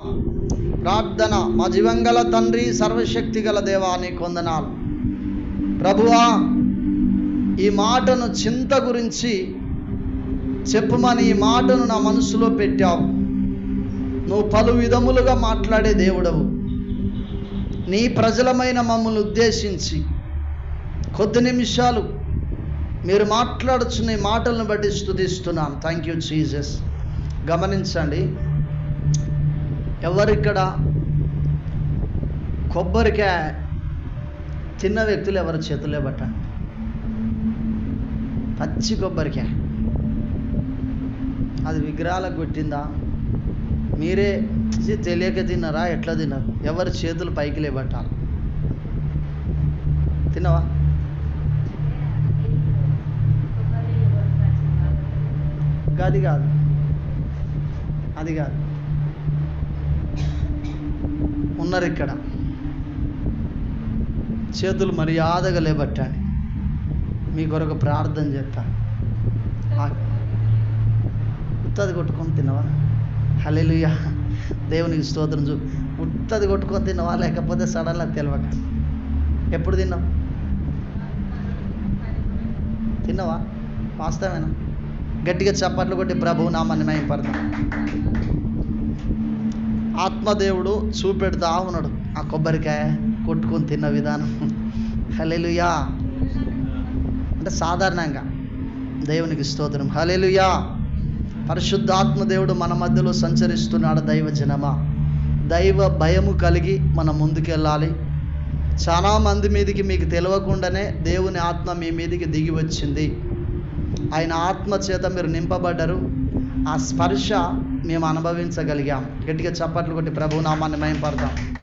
ప్రార్థన. మా జీవంగల తండ్రి, సర్వశక్తి గల దేవా, నీకు వందనాలు ప్రభువా. ఈ మాటను చింత గురించి చెప్పుమని ఈ మాటను నా మనసులో పెట్టావు. నువ్వు పలు విధములుగా మాట్లాడే దేవుడవు. నీ ప్రజలమైన మమ్మల్ని ఉద్దేశించి కొద్ది నిమిషాలు మీరు మాట్లాడుచున్న ఈ మాటలను బట్టి స్తుతిస్తున్నాను. Thank you Jesus. గమనించండి, ఎవరిక్కడ కొబ్బరికాయ తిన్న వ్యక్తులు ఎవరు చేతులే బట్టండి. పచ్చి కొబ్బరికాయ అది విగ్రహాలకు కొట్టిందా, మీరే తెలియక తిన్నారా, ఎట్లా తిన్నారు? ఎవరి చేతులు పైకి లేబట్టాలి. తిన్నావా? అది కాదు, అది కాదు. ఉన్నారు ఇక్కడ, చేతులు మర్యాదగా లేబట్టండి. మీ కొరకు ప్రార్థన చేస్తా. ఉత్తది కొట్టుకొని తిన్నావా? హల్లెలూయా, దేవునికి స్తోత్రం. ఉత్తది కొట్టుకొని తిన్నావా, లేకపోతే సడన్గా తెలియక ఎప్పుడు తిన్నావు? తిన్నావా? వాస్తవేనా? గట్టిగా చప్పట్లు కొట్టి ప్రభువు నామాన్ని మహిమపడతాం. ఆత్మదేవుడు చూపెడతా ఉన్నాడు ఆ కొబ్బరికాయ కొట్టుకొని తిన్న విధానం. హల్లెలూయా. అంటే సాధారణంగా దేవునికి స్తోత్రం. హల్లెలూయా. పరిశుద్ధాత్మ దేవుడు మన మధ్యలో సంచరిస్తున్నాడు. దైవ జనమా, దైవ భయము కలిగి మనం ముందుకెళ్ళాలి. చాలా మంది మీదికి మీకు తెలియకుండానే దేవుని ఆత్మ మీ మీదికి దిగి వచ్చింది. ఆయన ఆత్మ చేత మీరు నింపబడ్డారు. ఆ స్పర్శ మేము అనుభవించగలిగాం. గట్టిగా చప్పట్లు కొట్టి ప్రభువు నామాన్ని మహిమపడతాం.